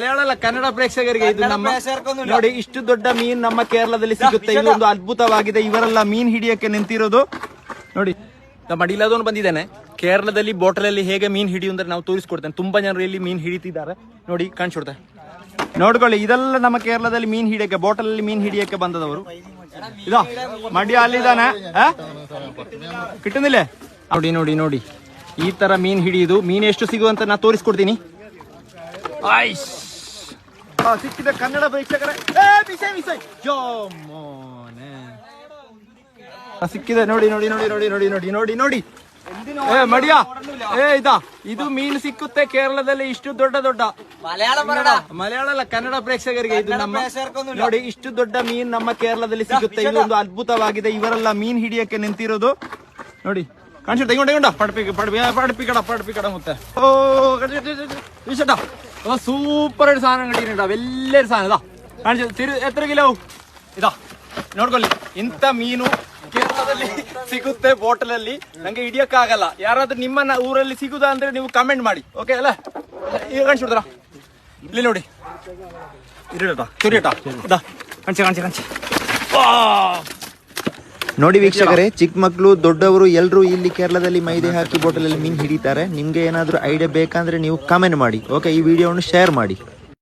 ಮಲಯಾಳ ಕನ್ನಡ ಪ್ರೇಕ್ಷಕರಿಗೆ ಇದು ನಮ್ಮ ನೋಡಿ, ಇಷ್ಟು ದೊಡ್ಡ ಮೀನ್ ನಮ್ಮ ಕೇರಳದಲ್ಲಿ ಸಿಗುತ್ತೆ. ಇದೊಂದು ಅದ್ಭುತವಾಗಿದೆ. ಇವರೆಲ್ಲ ಮೀನ್ ಹಿಡಿಯಕ್ಕೆ ನಿಂತಿರೋದು ನೋಡಿ. ನಮ್ಮ ಅಡಿಲಾದವನು ಬಂದಿದ್ದಾನೆ. ಕೇರಳದಲ್ಲಿ ಬೋಟಲಲ್ಲಿ ಹೇಗೆ ಮೀನ್ ಹಿಡಿಯುವಂದ್ರೆ ನಾವು ತೋರಿಸ್ಕೊಡ್ತೇನೆ. ತುಂಬಾ ಜನರು ಇಲ್ಲಿ ಮೀನ್ ಹಿಡಿತಿದ್ದಾರೆ ನೋಡಿ, ಕಾಣಿಸ್ಕೊಡ್ತಾರೆ ನೋಡ್ಕೊಳ್ಳಿ. ಇದೆಲ್ಲ ನಮ್ಮ ಕೇರಳದಲ್ಲಿ ಮೀನ್ ಹಿಡಿಯಕ್ಕೆ, ಬೋಟಲಲ್ಲಿ ಮೀನ್ ಹಿಡಿಯಕ್ಕೆ ಬಂದದವರು. ಇದಾ ಮಡಿಯ ಅಲ್ಲಿದ್ದಾನೆ, ಕಿಟ್ಟುന്നിಲ್ಲ ನೋಡಿ ನೋಡಿ ನೋಡಿ. ಈ ತರ ಮೀನ್ ಹಿಡಿಯುದು. ಮೀನ್ ಎಷ್ಟು ಸಿಗುವಂತ ನಾ ತೋರಿಸ್ಕೊಡ್ತೀನಿ. ಸಿಕ್ಕಿದ ಕನ್ನಡ ಪ್ರೇಕ್ಷಕರೇ, ಸಿಕ್ಕಿದೆ ನೋಡಿ ನೋಡಿ ನೋಡಿ ನೋಡಿ ನೋಡಿ ನೋಡಿ ನೋಡಿ ನೋಡಿ. ಮಡಿಯ ಇದಾ, ಇದು ಮೀನು ಸಿಕ್ಕುತ್ತೆ ಕೇರಳದಲ್ಲಿ. ಇಷ್ಟು ದೊಡ್ಡ ದೊಡ್ಡ ಮಲಯಾಳ ಅಲ್ಲ, ಕನ್ನಡ ಪ್ರೇಕ್ಷಕರಿಗೆ ಇದು ನಮ್ಮ ನೋಡಿ, ಇಷ್ಟು ದೊಡ್ಡ ಮೀನ್ ನಮ್ಮ ಕೇರಳದಲ್ಲಿ ಸಿಗುತ್ತೆ. ಇದೊಂದು ಅದ್ಭುತವಾಗಿದೆ. ಇವರೆಲ್ಲ ಮೀನ್ ಹಿಡಿಯಕ್ಕೆ ನಿಂತಿರೋದು ನೋಡಿ, ಕಾಣಿಸುತ್ತೆ. ತೆಗೊಂಡ ಪಡ್ಪಿಕಡ ಮತ್ತೆ ಸೂಪರ್ ಆയിട്ട് സാധനം കിട്ടിയിട്ടുണ്ട്. വലിയൊരു സാധനം ഇതാ കാണിച്ചു. എത്ര കിലോ ഇതാ ನೋಡ್ಕೊಳ್ಳಿ. ಇಂಥ ಮೀನು ಕೇರಳದಲ್ಲಿ ಸಿಗುತ್ತೆ ಬೋಟಲಲ್ಲಿ. ನಂಗೆ ಹಿಡಿಯಕ್ಕಾಗಲ್ಲ. ಯಾರಾದ್ರೂ ನಿಮ್ಮ ಊರಲ್ಲಿ ಸಿಗುದಾ ಅಂದ್ರೆ ನೀವು ಕಮೆಂಟ್ ಮಾಡಿ, ಓಕೆ ಅಲ್ಲ? ಈಗ ಕಾಣಿಸ್ಬಿಡ್ತಾರ ಇಲ್ಲಿ ನೋಡಿ. ಕಾಣಿಸಿ ನೋಡಿ ವೀಕ್ಷಕರೇ, ಚಿಕ್ಕ ಮಕ್ಕಳು ದೊಡ್ಡವರು ಎಲ್ಲರೂ ಇಲ್ಲಿ ಕೇರಳದಲ್ಲಿ ಮೈದೆ ಹಾಕಿ ಬೋಟಲಲ್ಲಿ ಮೀನು ಹಿಡಿತಾರೆ. ನಿಮ್ಗೆ ಏನಾದ್ರೂ ಐಡಿಯಾ ಬೇಕಂದ್ರೆ ನೀವು ಕಮೆಂಟ್ ಮಾಡಿ, ಓಕೆ? ಈ ವಿಡಿಯೋವನ್ನು ಶೇರ್ ಮಾಡಿ.